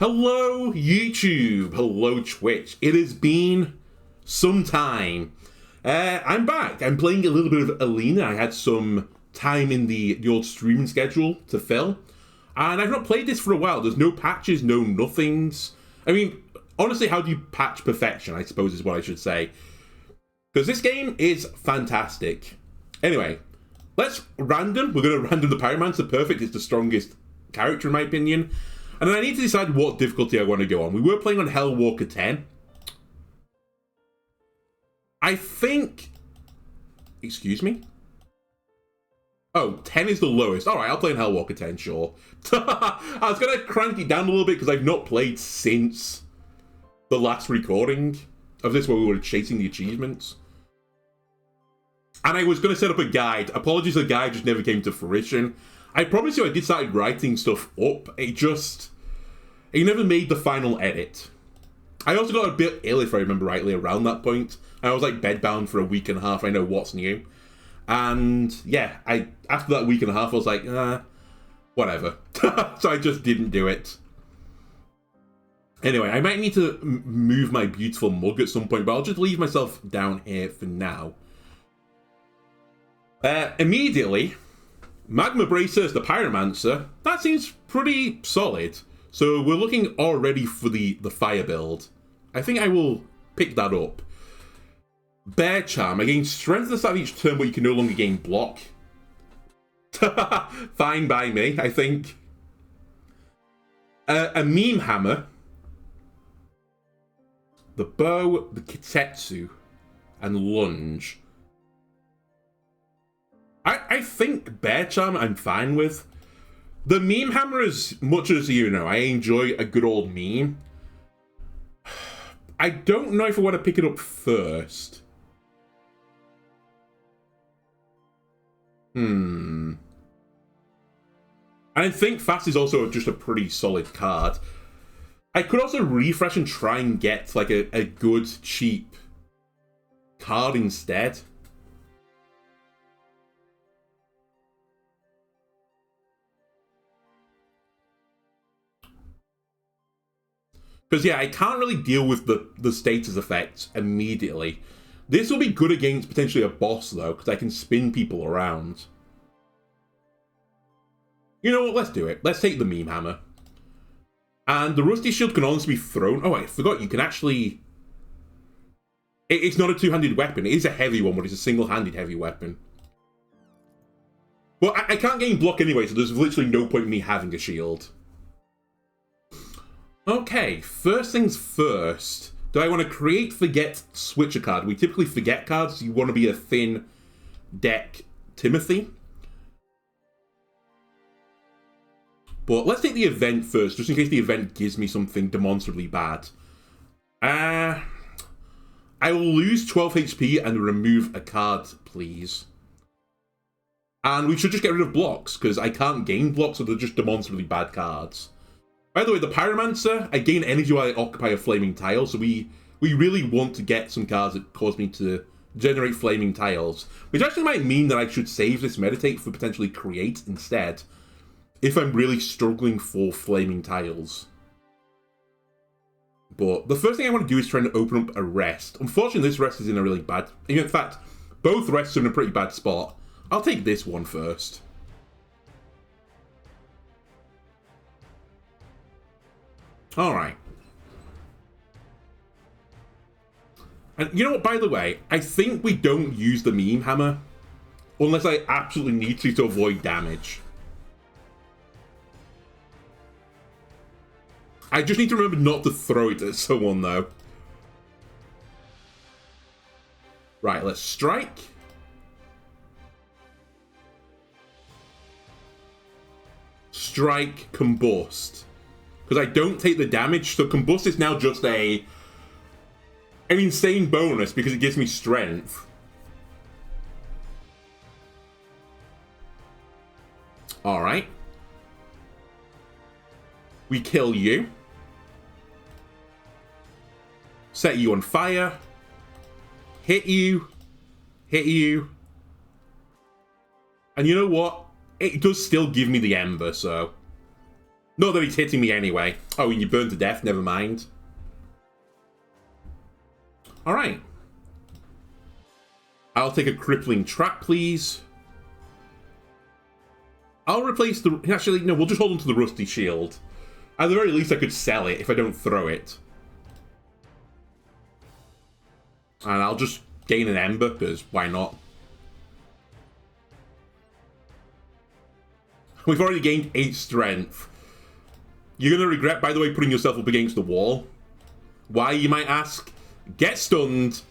Hello YouTube, hello Twitch. It has been some time. I'm back. I'm playing a little bit of Alina. I had some time in the old streaming schedule to fill. And I've not played this for a while. There's no patches, no nothings. I mean, honestly, how do you patch perfection, I suppose is what I should say. Because this game is fantastic. Anyway, let's random. We're going to random the Pyromancer. Perfect. It's the strongest character in my opinion. And then I need to decide what difficulty I want to go on. We were playing on Hellwalker 10. I think... Excuse me? Oh, 10 is the lowest. Alright, I'll play on Hellwalker 10, sure. I was going to crank it down a little bit because I've not played since the last recording of this where we were chasing the achievements. And I was going to set up a guide. Apologies, the guide just never came to fruition. I promise you I did start writing stuff up. It never made the final edit. I also got a bit ill, if I remember rightly, around that point. I was like bedbound for a week and a half. I know what's new. And yeah, after that week and a half, I was like, whatever. So I just didn't do it. Anyway, I might need to move my beautiful mug at some point, but I'll just leave myself down here for now. Immediately, Magma Bracers, the Pyromancer, that seems pretty solid. So we're looking already for the fire build. I think I will pick that up. Bear Charm. I gain strength at the start of each turn, but you can no longer gain block. Fine by me, I think. A Meme Hammer. The Bow, the Kitetsu, and Lunge. I think Bear Charm I'm fine with. The Meme Hammer, as much as you know, I enjoy a good old meme. I don't know if I want to pick it up first. And I think Fast is also just a pretty solid card. I could also refresh and try and get like a good, cheap card instead. Because, yeah, I can't really deal with the status effects immediately. This will be good against potentially a boss, though, because I can spin people around. You know what? Let's do it. Let's take the Meme Hammer. And the Rusty Shield can honestly be thrown. Oh, I forgot. You can actually... It's not a two-handed weapon. It is a heavy one, but it's a single-handed heavy weapon. Well, I can't gain block anyway, so there's literally no point in me having a shield. Okay, first things first. Do I want to create, forget, switch a card? We typically forget cards. So you want to be a thin deck Timothy. But let's take the event first, just in case the event gives me something demonstrably bad. I will lose 12 HP and remove a card, please. And we should just get rid of blocks, because I can't gain blocks, so they're just demonstrably bad cards. By the way, the Pyromancer, I gain energy while I occupy a flaming tile, so we really want to get some cards that cause me to generate flaming tiles. Which actually might mean that I should save this Meditate for potentially Create instead, if I'm really struggling for flaming tiles. But the first thing I want to do is try and open up a rest. Unfortunately, this rest is in a really bad... In fact, both rests are in a pretty bad spot. I'll take this one first. Alright. And you know what, by the way, I think we don't use the Meme Hammer unless I absolutely need to avoid damage. I just need to remember not to throw it at someone, though. Right, let's strike. Strike, combust. Because I don't take the damage, so combust is now just an insane bonus because it gives me strength. Alright. We kill you. Set you on fire. Hit you. Hit you. And you know what? It does still give me the Ember, so... Not that he's hitting me anyway. Oh, and you burned to death? Never mind. Alright. I'll take a crippling trap, please. I'll replace the... Actually, no, we'll just hold on to the rusty shield. At the very least, I could sell it if I don't throw it. And I'll just gain an ember, because why not? We've already gained 8 strength. You're going to regret, by the way, putting yourself up against the wall. Why, you might ask? Get stunned.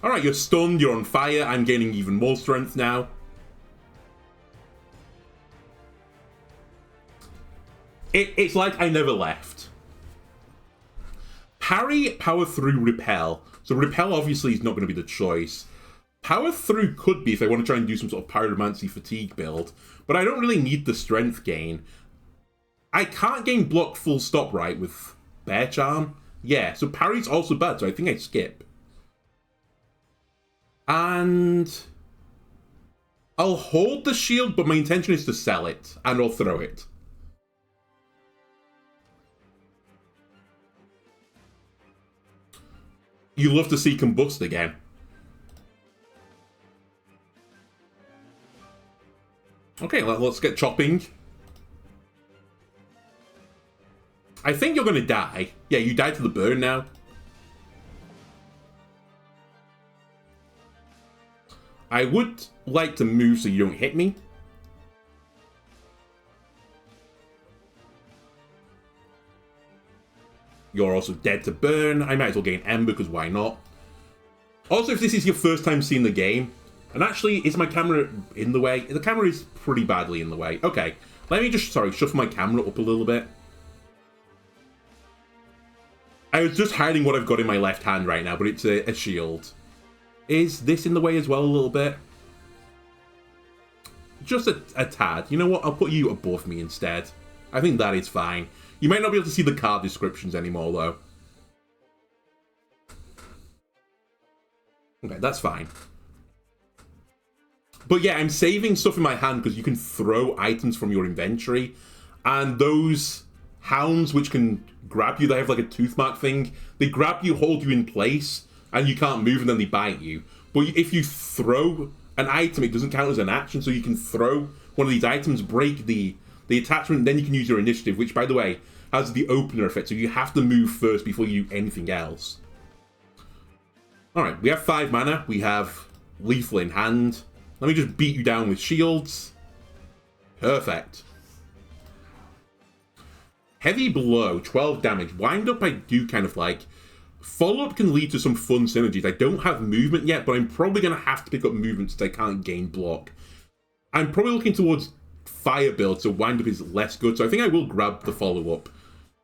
Alright, you're stunned, you're on fire. I'm gaining even more strength now. It's like I never left. Parry, power through, repel. So repel obviously is not going to be the choice. Power through could be if I want to try and do some sort of pyromancy fatigue build. But I don't really need the strength gain. I can't gain block full stop, right, with bear charm. Yeah, so parry's also bad, so I think I skip. And I'll hold the shield, but my intention is to sell it, and I'll throw it. You love to see combust again. Okay, let's get chopping. I think you're going to die. Yeah, you died to the burn now. I would like to move so you don't hit me. You're also dead to burn. I might as well gain Ember, because why not? Also, if this is your first time seeing the game, and actually, is my camera in the way? The camera is pretty badly in the way. Okay, let me just, shuffle my camera up a little bit. I was just hiding what I've got in my left hand right now, but it's a shield. Is this in the way as well a little bit? Just a tad. You know what? I'll put you above me instead. I think that is fine. You might not be able to see the card descriptions anymore, though. Okay, that's fine. But yeah, I'm saving stuff in my hand because you can throw items from your inventory. And those hounds which can grab you, they have like a tooth mark thing. They grab you, hold you in place, and you can't move, and then they bite you. But if you throw an item, it doesn't count as an action, so you can throw one of these items, break the attachment, and then you can use your initiative, which, by the way, has the opener effect, so you have to move first before you do anything else. Alright, we have 5 mana, we have Lethal in hand. Let me just beat you down with shields. Perfect. Heavy blow, 12 damage. Wind up I do kind of like. Follow-up can lead to some fun synergies. I don't have movement yet, but I'm probably going to have to pick up movement since I can't gain block. I'm probably looking towards fire build, so wind up is less good, so I think I will grab the follow-up.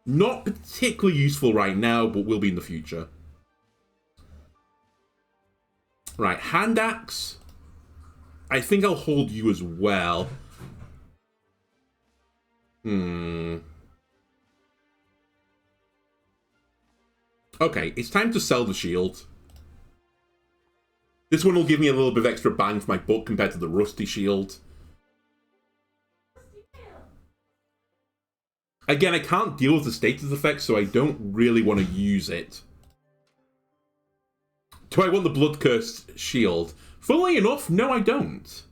Not particularly useful right now, but will be in the future. Right, hand axe. I think I'll hold you as well. Okay, it's time to sell the shield. This one will give me a little bit of extra bang for my buck compared to the rusty shield. Again, I can't deal with the status effect, so I don't really want to use it. Do I want the Blood Cursed shield? Funnily enough, no I don't.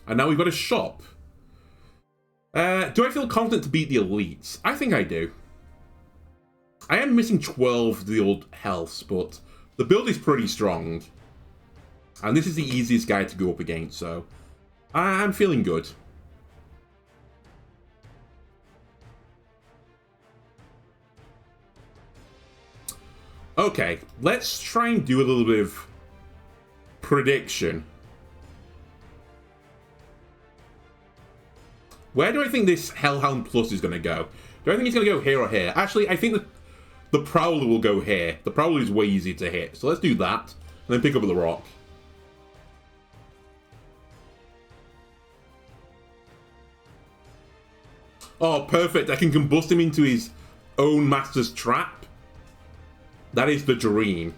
And now we've got a shop. Do I feel confident to beat the elites? I think I do. I am missing 12 of the old healths, but the build is pretty strong. And this is the easiest guy to go up against, so I'm feeling good. Okay, let's try and do a little bit of prediction. Where do I think this Hellhound Plus is going to go? Do I think it's going to go here or here? Actually, I think that the Prowler will go here. The Prowler is way easier to hit. So let's do that, and then pick up the rock. Oh, perfect. I can combust him into his own Master's Trap. That is the dream.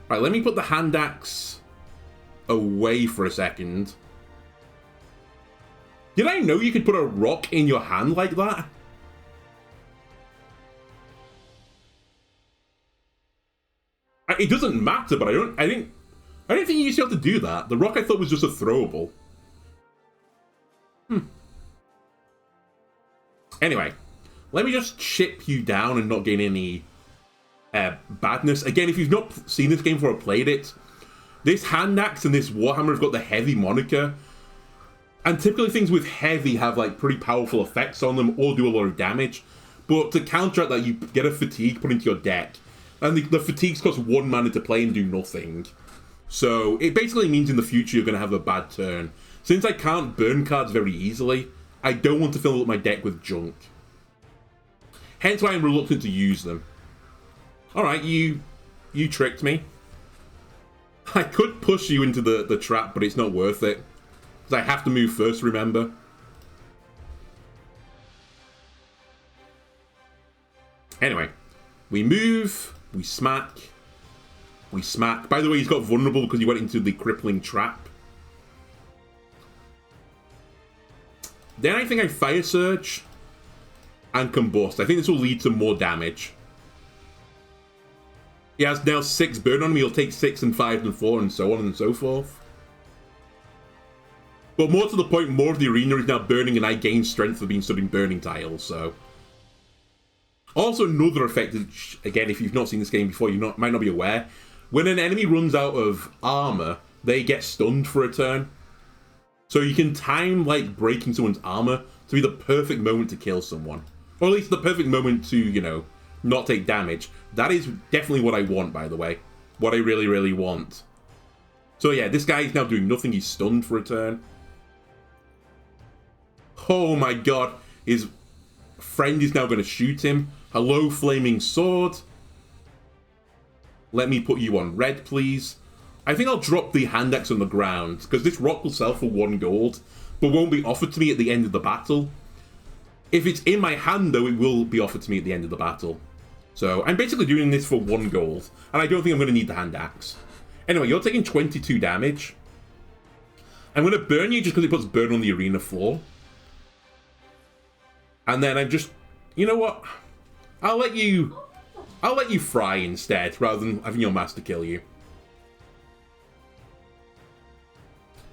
Right, let me put the hand axe away for a second. Did I know you could put a rock in your hand like that? It doesn't matter, but I didn't think you used to be able to do that. The rock I thought was just a throwable. Anyway, let me just chip you down and not gain any badness. Again, if you've not seen this game before or played it, this hand axe and this Warhammer have got the heavy moniker. And typically things with heavy have like pretty powerful effects on them or do a lot of damage. But to counteract that, you get a fatigue put into your deck. And the fatigues cost 1 mana to play and do nothing. So it basically means in the future you're going to have a bad turn. Since I can't burn cards very easily, I don't want to fill up my deck with junk. Hence why I'm reluctant to use them. Alright, you tricked me. I could push you into the trap, but it's not worth it. Because I have to move first, remember? Anyway, we move, we smack, we smack. By the way, he's got vulnerable because he went into the crippling trap. Then I think I Fire Surge and Combust. I think this will lead to more damage. He has now 6 burn on him. He'll take 6 and 5 and 4 and so on and so forth. But more to the point, more of the arena is now burning and I gain strength for being stood in burning tiles, so... Also, another effect, which, again, if you've not seen this game before, you might not be aware. When an enemy runs out of armor, they get stunned for a turn. So you can time, like, breaking someone's armor to be the perfect moment to kill someone. Or at least the perfect moment to, you know, not take damage. That is definitely what I want, by the way. What I really, really want. So yeah, this guy is now doing nothing. He's stunned for a turn. Oh my god. His friend is now going to shoot him. Hello, Flaming Sword. Let me put you on red, please. I think I'll drop the hand axe on the ground, because this rock will sell for 1 gold, but won't be offered to me at the end of the battle. If it's in my hand, though, it will be offered to me at the end of the battle. So, I'm basically doing this for 1 gold, and I don't think I'm going to need the hand axe. Anyway, you're taking 22 damage. I'm going to burn you just because it puts burn on the arena floor. And then I'm just... You know what? I'll let you fry instead, rather than having your master kill you.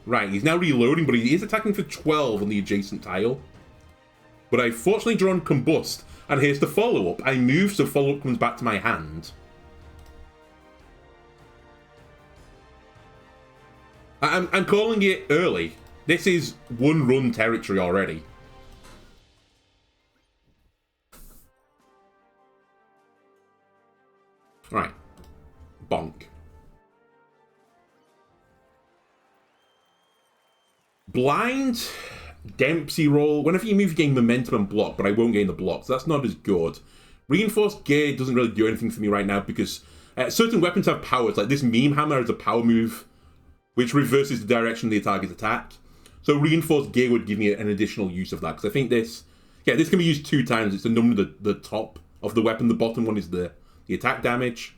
Right, he's now reloading, but he is attacking for 12 on the adjacent tile. But I've fortunately drawn Combust, and here's the follow-up. I move, so follow-up comes back to my hand. I'm calling it early. This is 1-run territory already. Right. Bonk. Blind, Dempsey roll. Whenever you move, you gain momentum and block, but I won't gain the block, so that's not as good. Reinforced gear doesn't really do anything for me right now because certain weapons have powers, like this meme hammer is a power move, which reverses the direction of the target's attack. So reinforced gear would give me an additional use of that, because I think this can be used 2 times. It's the number at the top of the weapon, the bottom one is the attack damage.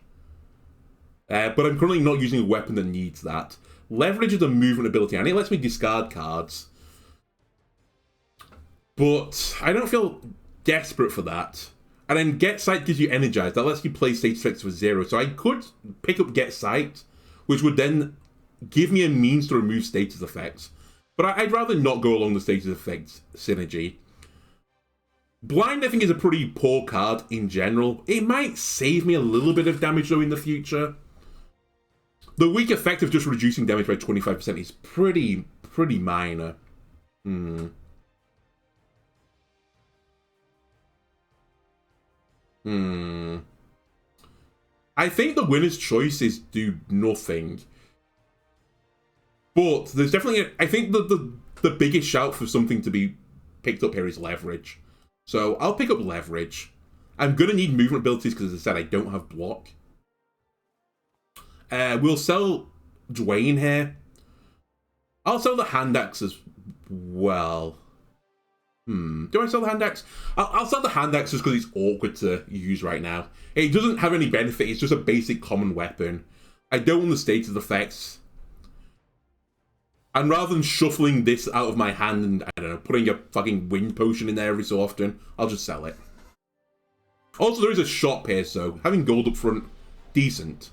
But I'm currently not using a weapon that needs that. Leverage is a movement ability, and it lets me discard cards. But I don't feel desperate for that. And then Get Sight gives you Energize. That lets you play status effects for 0. So I could pick up Get Sight, which would then give me a means to remove status effects. But I'd rather not go along the status effects synergy. Blind, I think, is a pretty poor card in general. It might save me a little bit of damage, though, in the future. The weak effect of just reducing damage by 25% is pretty minor. I think the winner's choice is do nothing. But there's definitely... I think the biggest shout for something to be picked up here is leverage. So I'll pick up leverage. I'm going to need movement abilities because, as I said, I don't have block. We'll sell Dwayne here. I'll sell the hand axe as well. Do I sell the hand axe? I'll sell the hand axe just because it's awkward to use right now. It doesn't have any benefit. It's just a basic common weapon. I don't want the status effects. And rather than shuffling this out of my hand and, I don't know, putting a fucking wind potion in there every so often, I'll just sell it. Also, there is a shop here, so having gold up front, decent.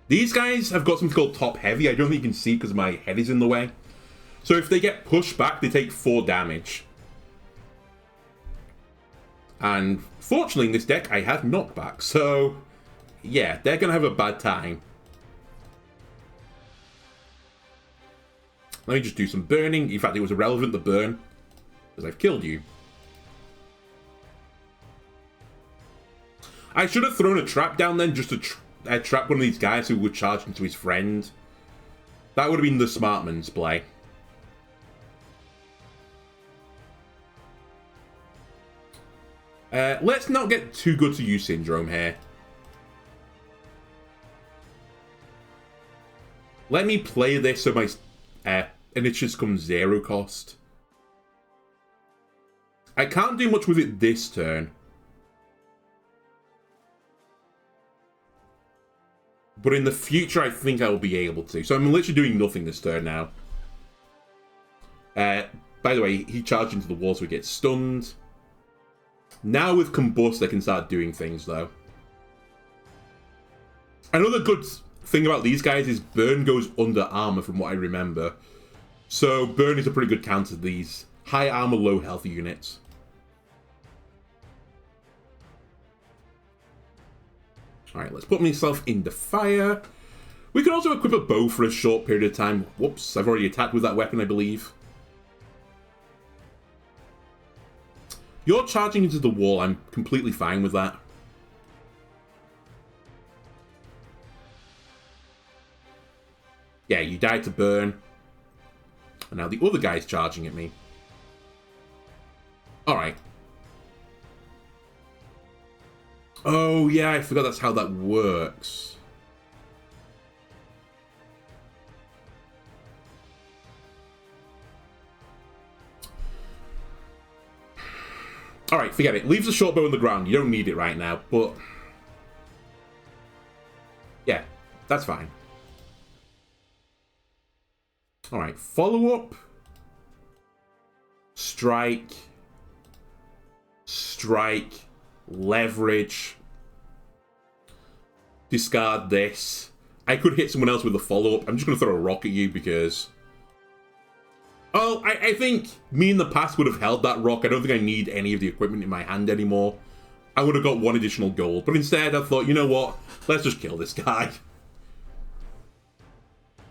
These guys have got something called top heavy. I don't think you can see because my head is in the way. So if they get pushed back, they take 4 damage. And fortunately in this deck, I have knockback. So yeah, they're going to have a bad time. Let me just do some burning. In fact, it was irrelevant, the burn, because I've killed you. I should have thrown a trap down then, just to trap one of these guys who would charge into his friend. That would have been the smart man's play. Let's not get too good to use Syndrome here. Let me play this so my initiatives come 0 cost. I can't do much with it this turn. But in the future, I think I'll be able to. So I'm literally doing nothing this turn now. By the way, he charged into the wall so he gets stunned. Now with Combust, I can start doing things, though. Another good thing about these guys is Burn goes under armor, from what I remember. So Burn is a pretty good counter to these high armor, low health units. Alright, let's put myself in the fire. We can also equip a bow for a short period of time. Whoops, I've already attacked with that weapon, I believe. You're charging into the wall. I'm completely fine with that. Yeah, you died to burn. And now the other guy's charging at me. Alright. Oh, yeah, I forgot that's how that works. Alright, forget it. Leave the short bow on the ground. You don't need it right now, but... yeah, that's fine. Alright, follow up. Strike. Strike. Leverage. Discard this. I could hit someone else with a follow-up. I'm just going to throw a rock at you because... oh, I think me in the past would have held that rock. I don't think I need any of the equipment in my hand anymore. I would have got 1 additional gold. But instead, I thought, you know what? Let's just kill this guy.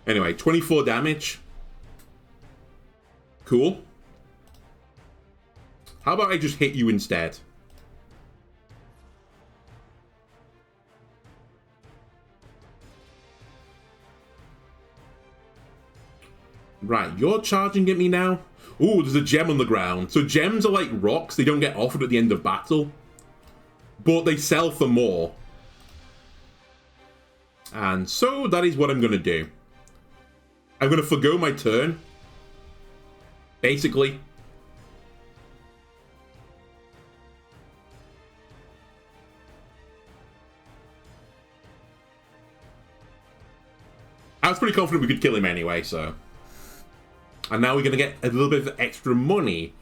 Anyway, 24 damage. Cool. How about I just hit you instead? Right, you're charging at me now. Ooh, there's a gem on the ground. So gems are like rocks. They don't get offered at the end of battle. But they sell for more. And so that is what I'm going to do. I'm going to forgo my turn. Basically. I was pretty confident we could kill him anyway, so... and now we're going to get a little bit of extra money.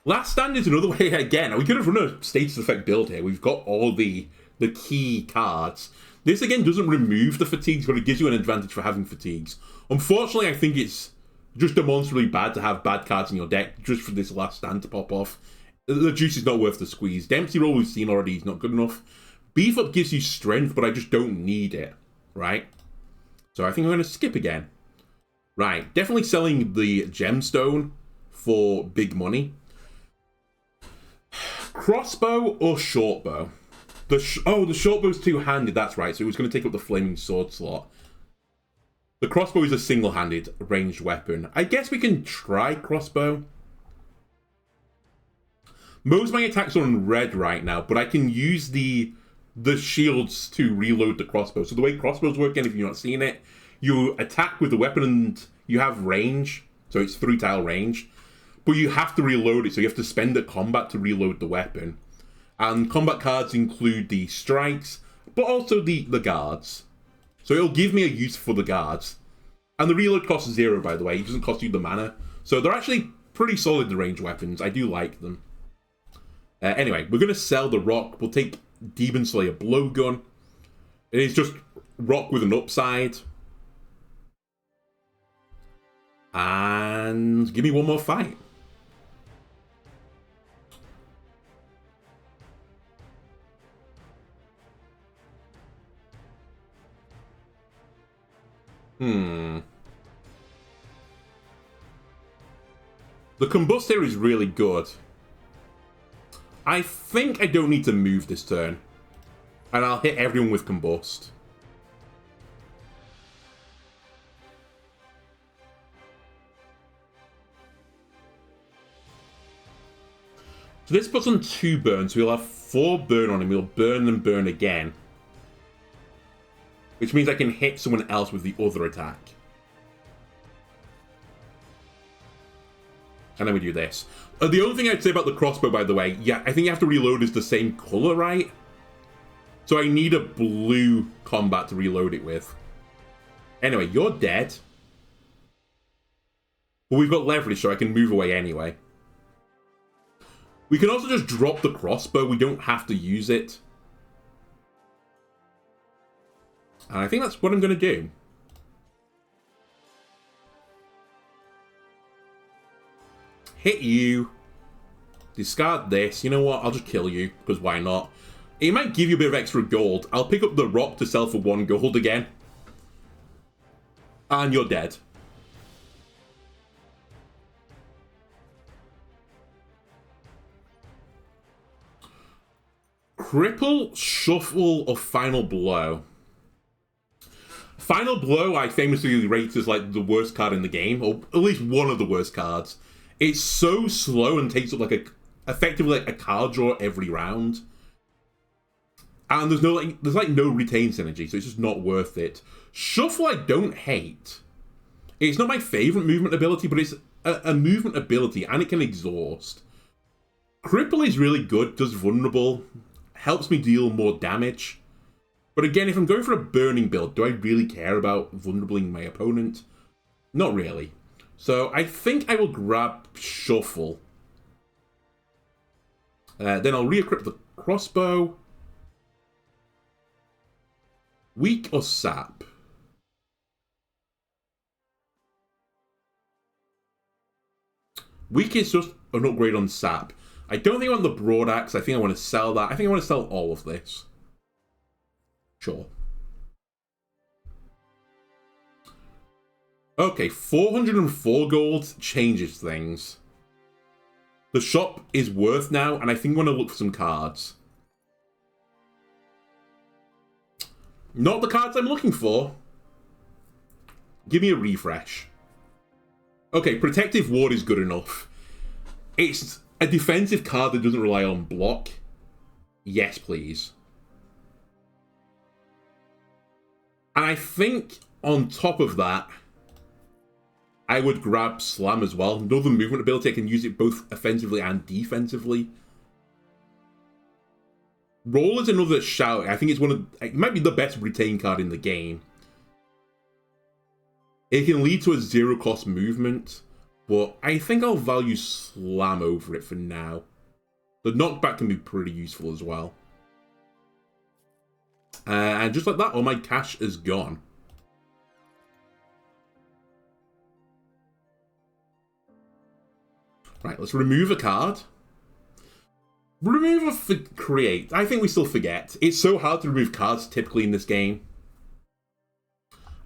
Last Stand is another way again. We could have run a status effect build here. We've got all the key cards. This again doesn't remove the fatigues, but it gives you an advantage for having fatigues. Unfortunately, I think it's just demonstrably bad to have bad cards in your deck just for this Last Stand to pop off. The juice is not worth the squeeze. Dempsey roll we've seen already is not good enough. Beef Up gives you strength, but I just don't need it, right? So I think I'm going to skip again. Right, definitely selling the gemstone for big money. Crossbow or shortbow? The shortbow's two-handed, that's right, so it was going to take up the flaming sword slot. The crossbow is a single-handed ranged weapon. I guess we can try crossbow. Most of my attacks are on red right now, but I can use the shields to reload the crossbow. So the way crossbows work, and if you're not seeing it, you attack with the weapon and you have range, so it's 3-tile range, but you have to reload it, so you have to spend a combat to reload the weapon. And combat cards include the strikes, but also the guards. So it'll give me a use for the guards. And the reload costs 0, by the way. It doesn't cost you the mana. So they're actually pretty solid, the ranged weapons. I do like them. Anyway, we're going to sell the rock. We'll take Demon Slayer Blowgun. It is just rock with an upside. And give me one more fight. The combust here is really good. I think I don't need to move this turn. And I'll hit everyone with combust. So this puts on 2 burns, so we'll have 4 burn on him. We'll burn and burn again. Which means I can hit someone else with the other attack. And then we do this. The only thing I'd say about the crossbow, by the way, yeah, I think you have to reload as the same color, right? So I need a blue combat to reload it with. Anyway, you're dead. But we've got leverage, so I can move away anyway. We can also just drop the crossbow. We don't have to use it. And I think that's what I'm going to do. Hit you. Discard this. You know what? I'll just kill you, because why not? It might give you a bit of extra gold. I'll pick up the rock to sell for 1 gold again. And you're dead. Cripple, Shuffle, or Final Blow? Final Blow I famously rate as like the worst card in the game, or at least one of the worst cards. It's so slow and takes up like effectively like a card draw every round. And there's no retain synergy, so it's just not worth it. Shuffle I don't hate. It's not my favourite movement ability, but it's a movement ability and it can exhaust. Cripple is really good, does vulnerable, helps me deal more damage. But again, if I'm going for a burning build, do I really care about vulnerabling my opponent? Not really. So I think I will grab Shuffle. Then I'll re-equip the crossbow. Weak or sap? Weak is just an upgrade on sap. I don't think I want the broad axe. I think I want to sell that. I think I want to sell all of this. Sure. Okay, 404 gold changes things. The shop is worth now, and I think I'm going to look for some cards. Not the cards I'm looking for. Give me a refresh. Okay, Protective Ward is good enough. It's a defensive card that doesn't rely on block. Yes, please. And I think on top of that, I would grab Slam as well. Another movement ability, I can use it both offensively and defensively. Roll is another shout. I think it might be the best retain card in the game. It can lead to a 0-cost movement, but I think I'll value Slam over it for now. The knockback can be pretty useful as well. And just like that, all my cash is gone. Right, let's remove a card. Remove or create? I think we still forget. It's so hard to remove cards typically in this game.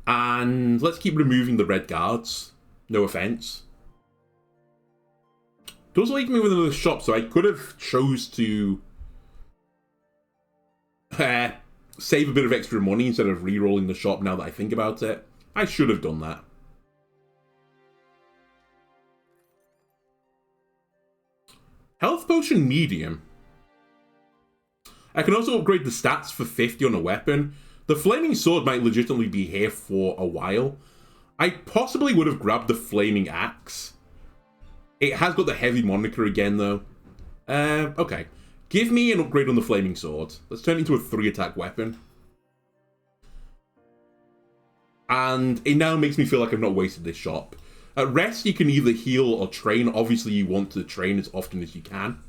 And let's keep removing the red guards. No offense. Does leave me with another shop, so I could have chose to save a bit of extra money instead of re-rolling the shop now that I think about it. I should have done that. Health Potion Medium. I can also upgrade the stats for 50 on a weapon. The Flaming Sword might legitimately be here for a while. I possibly would have grabbed the Flaming Axe. It has got the heavy moniker again, though. Okay. Give me an upgrade on the Flaming Sword. Let's turn it into a 3-attack weapon. And it now makes me feel like I've not wasted this shop. At rest, you can either heal or train. Obviously, you want to train as often as you can.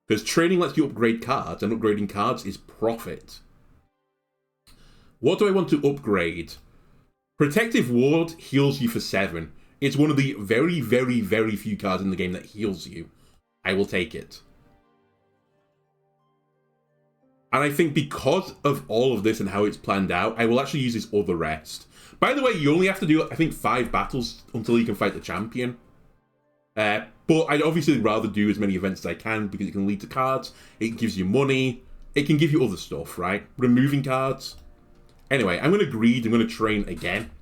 Because training lets you upgrade cards, and upgrading cards is profit. What do I want to upgrade? Protective Ward heals you for 7. It's one of the very, very, very few cards in the game that heals you. I will take it. And I think because of all of this and how it's planned out, I will actually use this other rest. By the way, you only have to do, I think, 5 battles until you can fight the champion. But I'd obviously rather do as many events as I can because it can lead to cards, it gives you money, it can give you other stuff, right? Removing cards. Anyway, I'm going to greed, I'm going to train again.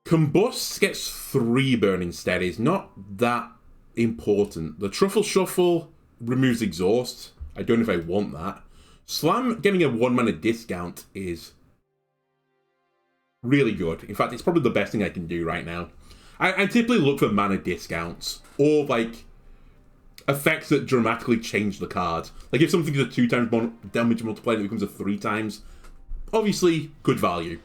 Combust gets 3 burn instead. It's not that important. The Truffle Shuffle removes exhaust. I don't know if I want that. Slam getting a 1-mana discount is really good. In fact, it's probably the best thing I can do right now. I typically look for mana discounts or like effects that dramatically change the card. Like if something's a 2 times damage multiplier and it becomes a 3 times, obviously good value.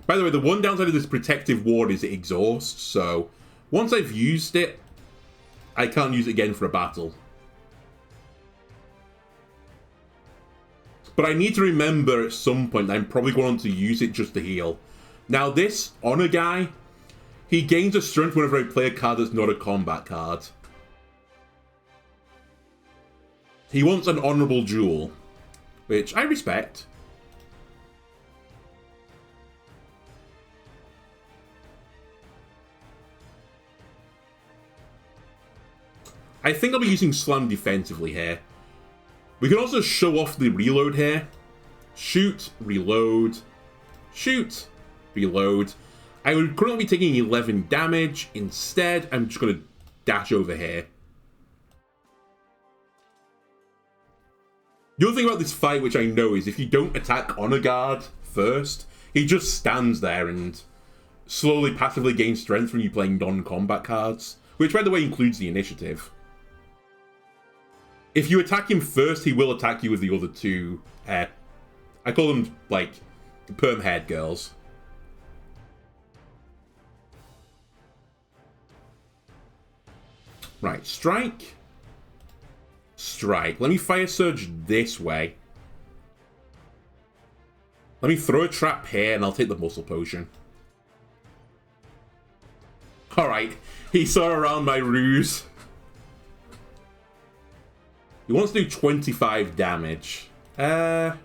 By the way, the one downside of this Protective Ward is it exhausts, so once I've used it, I can't use it again for a battle. But I need to remember at some point that I'm probably going to use it just to heal. Now this Honor guy, he gains a strength whenever I play a card that's not a combat card. He wants an Honorable Jewel, which I respect. I think I'll be using Slam defensively here. We can also show off the reload here. Shoot, reload, shoot, reload. I would currently be taking 11 damage. Instead, I'm just going to dash over here. The other thing about this fight, which I know, is if you don't attack Honor Guard first, he just stands there and slowly passively gains strength when you're playing non-combat cards, which, by the way, includes the initiative. If you attack him first, he will attack you with the other 2. I call them, like, perm-haired girls. Right, strike. Strike. Let me Fire Surge this way. Let me throw a trap here, and I'll take the Muscle Potion. Alright, he saw around my ruse. He wants to do 25 damage. I'd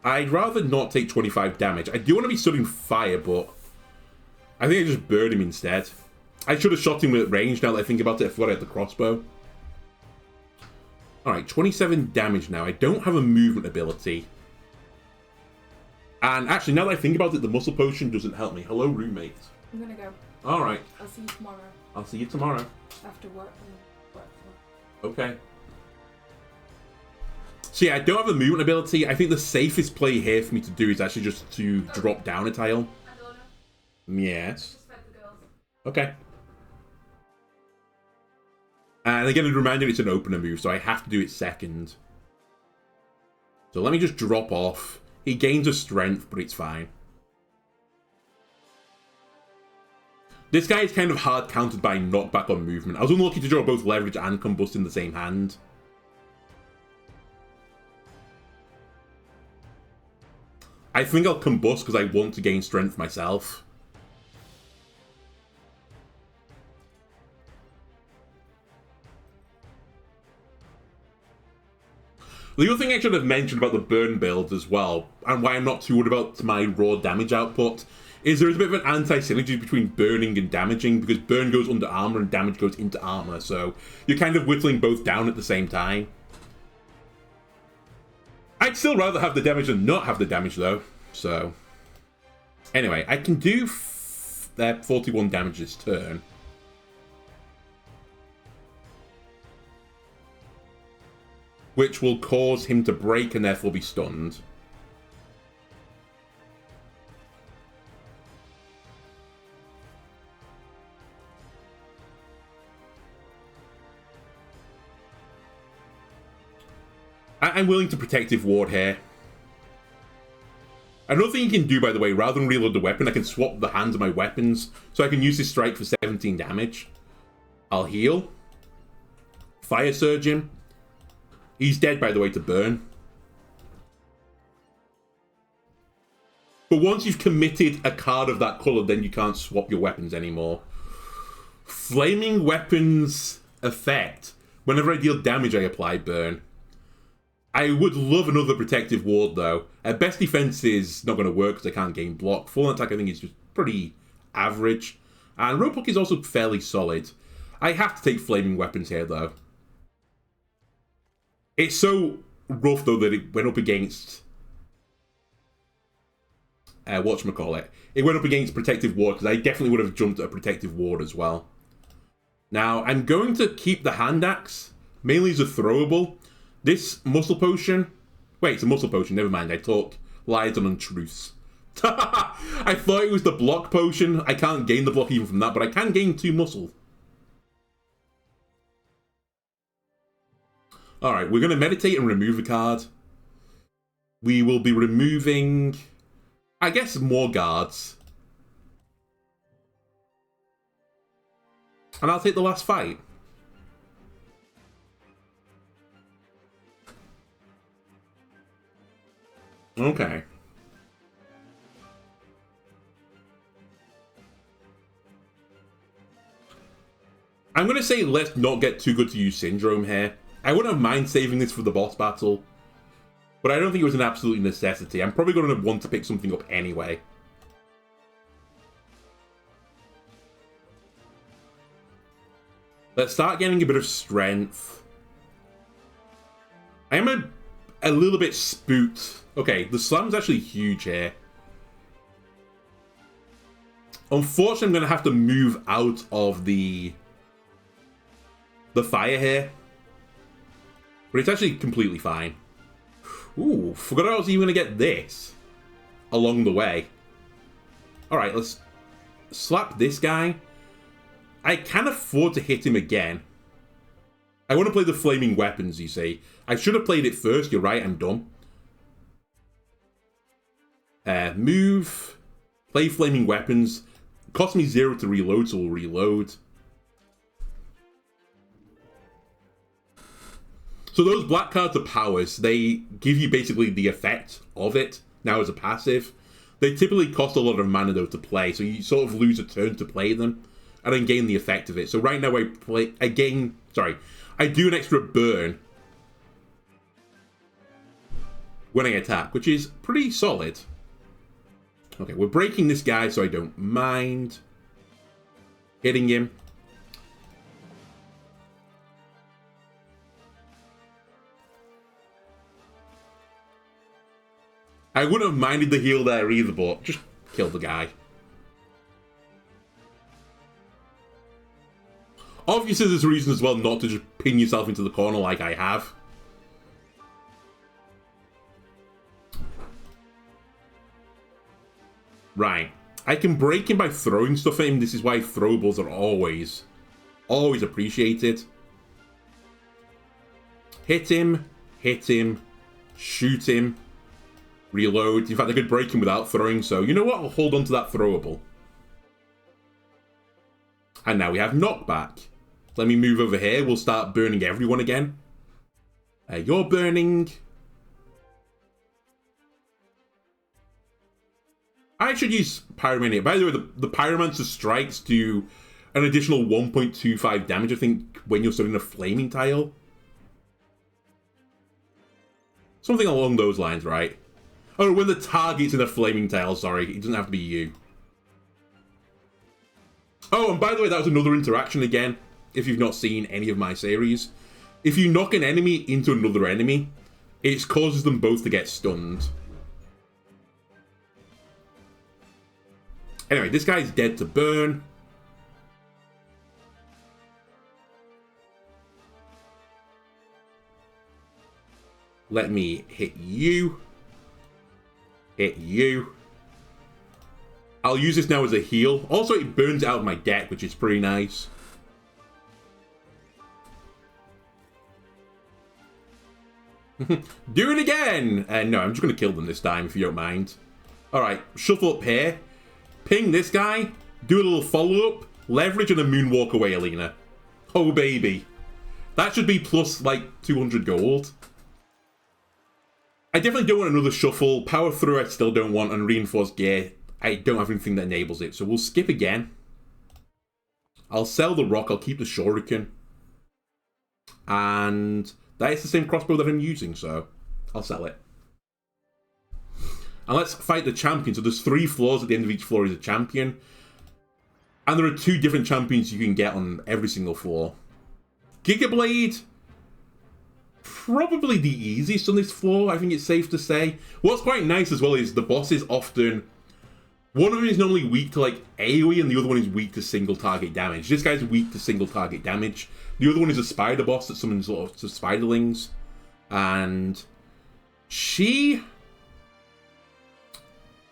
rather not take 25 damage. I do want to be studying fire, but I think I just burn him instead. I should have shot him at range now that I think about it. I forgot I had the crossbow. Alright, 27 damage now. I don't have a movement ability. And actually, now that I think about it, the Muscle Potion doesn't help me. Hello, roommate. I'm gonna go. Alright. I'll see you tomorrow. I'll see you tomorrow. After work. Okay. So yeah, I don't have a movement ability. I think the safest play here for me to do is actually just to drop down a tile. Yes. Okay. And again, a reminder, it's an opener move, so I have to do it second. So let me just drop off. He gains a strength, but it's fine. This guy is kind of hard countered by knockback on movement. I was unlucky to draw both leverage and combust in the same hand. I think I'll combust because I want to gain strength myself. The other thing I should have mentioned about the burn builds as well, and why I'm not too worried about my raw damage output, is there is a bit of an anti-synergy between burning and damaging, because burn goes under armor and damage goes into armor, so you're kind of whittling both down at the same time. I'd still rather have the damage than not have the damage, though, so... Anyway, I can do 41 damage this turn. Which will cause him to break and therefore be stunned. I'm willing to protective ward here. Another thing you can do, by the way, rather than reload the weapon, I can swap the hands of my weapons, so I can use this strike for 17 damage. I'll heal. Fire Surge him. He's dead, by the way, to burn. But once you've committed a card of that colour, then you can't swap your weapons anymore. Flaming Weapons effect. Whenever I deal damage, I apply burn. I would love another protective ward, though. Best defense is not going to work because I can't gain block. Full attack, I think, is just pretty average. And roadblock is also fairly solid. I have to take flaming weapons here, though. It's so rough, though, that it went up against... whatchamacallit. It went up against protective ward, because I definitely would have jumped at a protective ward as well. Now, I'm going to keep the hand axe, mainly as a throwable. This muscle potion... Wait, it's a muscle potion, never mind. I talk lies and untruths. I thought it was the block potion. I can't gain the block even from that, but I can gain 2 muscle. Alright, we're going to meditate and remove a card. We will be removing... I guess more guards. And I'll take the last fight. Okay. I'm going to say let's not get too good to use Syndrome here. I wouldn't mind saving this for the boss battle. But I don't think it was an absolute necessity. I'm probably going to want to pick something up anyway. Let's start getting a bit of strength. I am a little bit spooked. Okay, the slam's actually huge here. Unfortunately, I'm going to have to move out of the fire here. But it's actually completely fine. Ooh, forgot I was even going to get this along the way. Alright, let's slap this guy. I can afford to hit him again. I want to play the flaming weapons, you see. I should have played it first, you're right, I'm dumb. Move. Play flaming weapons. Cost me 0 to reload, so we'll reload. So those black cards are powers. They give you basically the effect of it now as a passive. They typically cost a lot of mana though to play, so you sort of lose a turn to play them and then gain the effect of it. So right now I do an extra burn when I attack, which is pretty solid. Okay, we're breaking this guy, so I don't mind hitting him. I wouldn't have minded the heal there either, but just kill the guy. Obviously, there's a reason as well not to just pin yourself into the corner like I have. Right. I can break him by throwing stuff at him. This is why throwables are always appreciated. Hit him, shoot him, reload. In fact, I could break him without throwing, so you know what? I'll hold on to that throwable. And now we have knockback. Let me move over here. We'll start burning everyone again. You're burning. I should use Pyromania. By the way, the Pyromancer strikes do an additional 1.25 damage, I think, when you're studying a flaming tile. Something along those lines, right? Oh, when the target's in a flaming tile, sorry. It doesn't have to be you. Oh, and by the way, that was another interaction again, if you've not seen any of my series. If you knock an enemy into another enemy, it causes them both to get stunned. Anyway, this guy's dead to burn. Let me hit you. Hit you. I'll use this now as a heal. Also, it burns out of my deck, which is pretty nice. Do it again! No, I'm just going to kill them this time, if you don't mind. Alright, shuffle up here. Ping this guy. Do a little follow-up. Leverage and a moonwalk away, Alina. Oh, baby. That should be plus, like, 200 gold. I definitely don't want another shuffle. Power through I still don't want. And reinforced gear, I don't have anything that enables it. So we'll skip again. I'll sell the rock. I'll keep the shuriken. And that is the same crossbow that I'm using, so I'll sell it. And let's fight the champion. So there's 3 floors. At the end of each floor is a champion. And there are 2 different champions you can get on every single floor. Gigablade, probably the easiest on this floor, I think it's safe to say. What's quite nice as well is the bosses often... One of them is normally weak to, like, AoE, and the other one is weak to single target damage. This guy's weak to single target damage. The other one is a spider boss that summons lots of spiderlings. And she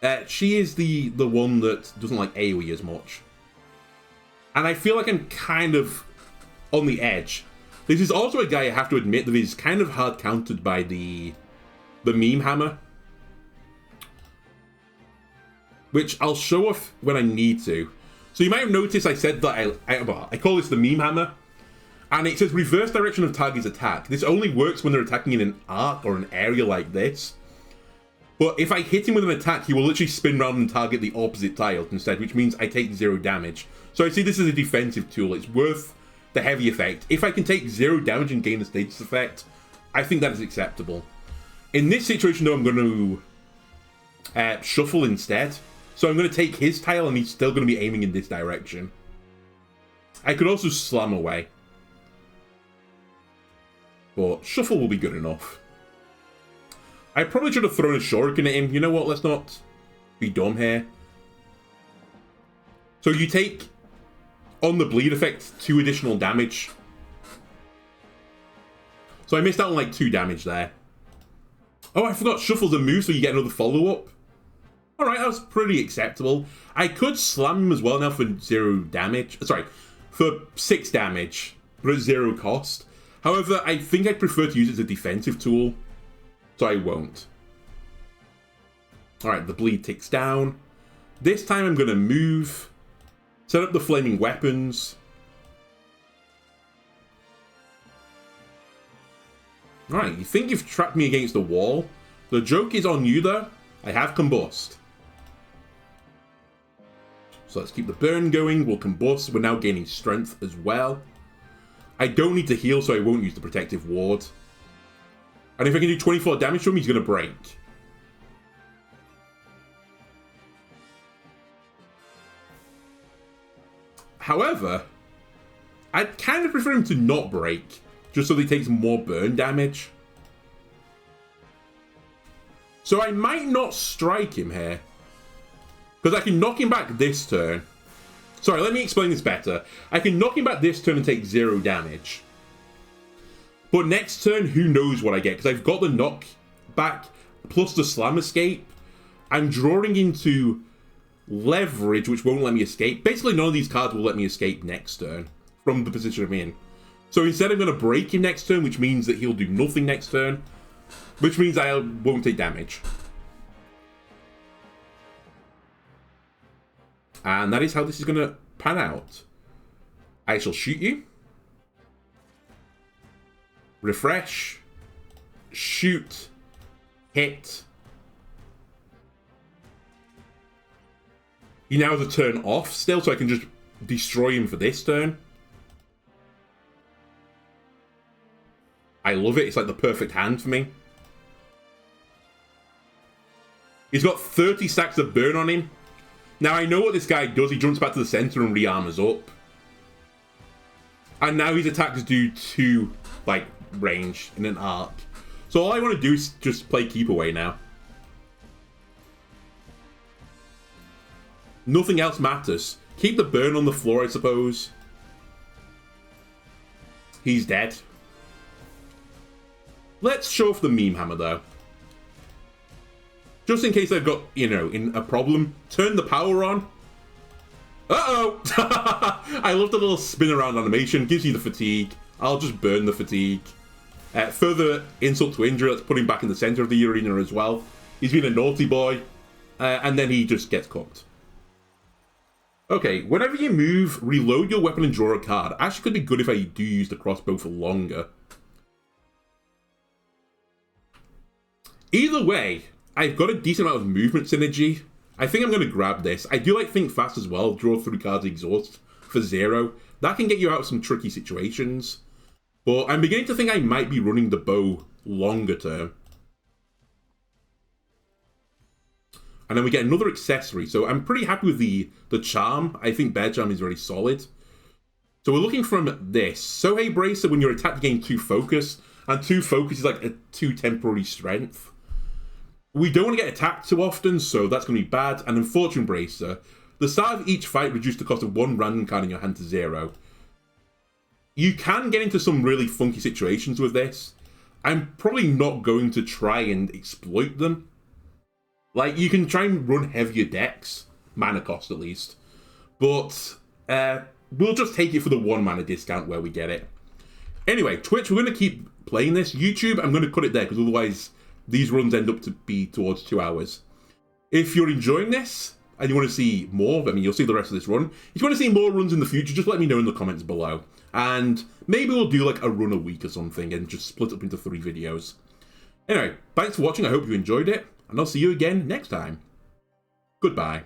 is the one that doesn't like AoE as much. And I feel like I'm kind of on the edge. This is also a guy, I have to admit, that is kind of hard countered by the meme hammer. Which I'll show off when I need to. So you might have noticed I said that I call this the meme hammer. And it says reverse direction of target's attack. This only works when they're attacking in an arc or an area like this. But if I hit him with an attack, he will literally spin around and target the opposite tile instead, which means I take 0 damage. So I see this as a defensive tool. It's worth the heavy effect. If I can take 0 damage and gain a status effect, I think that is acceptable. In this situation, though, I'm going to shuffle instead. So I'm going to take his tile, and he's still going to be aiming in this direction. I could also slam away. But shuffle will be good enough. I probably should have thrown a shuriken at him. You know what? Let's not be dumb here. So you take, on the bleed effect, 2 additional damage. So I missed out on like 2 damage there. Oh, I forgot shuffle's a move, so you get another follow-up. Alright, that was pretty acceptable. I could slam him as well now for 0 damage. Sorry, for 6 damage, but at 0 cost. However, I think I'd prefer to use it as a defensive tool, so I won't. Alright, the bleed ticks down. This time I'm going to move, set up the flaming weapons. Alright, you think you've trapped me against the wall. The joke is on you though. I have combust. So let's keep the burn going. We'll combust. We're now gaining strength as well. I don't need to heal, so I won't use the protective ward. And if I can do 24 damage to him, he's going to break. However, I'd kind of prefer him to not break, just so that he takes more burn damage. So I might not strike him here. Because I can knock him back this turn. Sorry, let me explain this better. I can knock him back this turn and take 0 damage. But next turn, who knows what I get. Because I've got the knock back plus the slam escape. I'm drawing into leverage, which won't let me escape. Basically, none of these cards will let me escape next turn from the position I'm in. So instead, I'm going to break him next turn, which means that he'll do nothing next turn. Which means I won't take damage. And that is how this is going to pan out. I shall shoot you. Refresh. Shoot. Hit. He now has a turn off still, so I can just destroy him for this turn. I love it. It's like the perfect hand for me. He's got 30 stacks of burn on him. Now, I know what this guy does. He jumps back to the center and re-armors up. And now his attacks do 2, like, range in an arc. So all I want to do is just play keep away now. Nothing else matters. Keep the burn on the floor, I suppose. He's dead. Let's show off the meme hammer, though. Just in case I've got, you know, in a problem. Turn the power on. Uh-oh! I love the little spin around animation. Gives you the fatigue. I'll just burn the fatigue. Further insult to injury, let's put him back in the center of the arena as well. He's been a naughty boy, and then he just gets cooked. Okay, whenever you move, reload your weapon and draw a card. Actually could be good if I do use the crossbow for longer. Either way, I've got a decent amount of movement synergy. I think I'm going to grab this. I do like Think Fast as well. Draw 3 cards exhaust for 0. That can get you out of some tricky situations. But I'm beginning to think I might be running the bow longer term. And then we get another accessory. So I'm pretty happy with the charm. I think Bear Charm is very solid. So we're looking from this. So hey Bracer, when you're attacked, you gain 2 focus. And 2 focus is like a 2 temporary strength. We don't want to get attacked too often, so that's going to be bad. And then Fortune Bracer. The start of each fight reduces the cost of 1 random card in your hand to 0. You can get into some really funky situations with this. I'm probably not going to try and exploit them. Like, you can try and run heavier decks, mana cost at least. But we'll just take it for the 1 mana discount where we get it. Anyway, Twitch, we're going to keep playing this. YouTube, I'm going to cut it there, because otherwise these runs end up to be towards 2 hours. If you're enjoying this, and you want to see more, I mean, you'll see the rest of this run. If you want to see more runs in the future, just let me know in the comments below. And maybe we'll do like a run a week or something, and just split up into 3 videos. Anyway, thanks for watching, I hope you enjoyed it, and I'll see you again next time. Goodbye.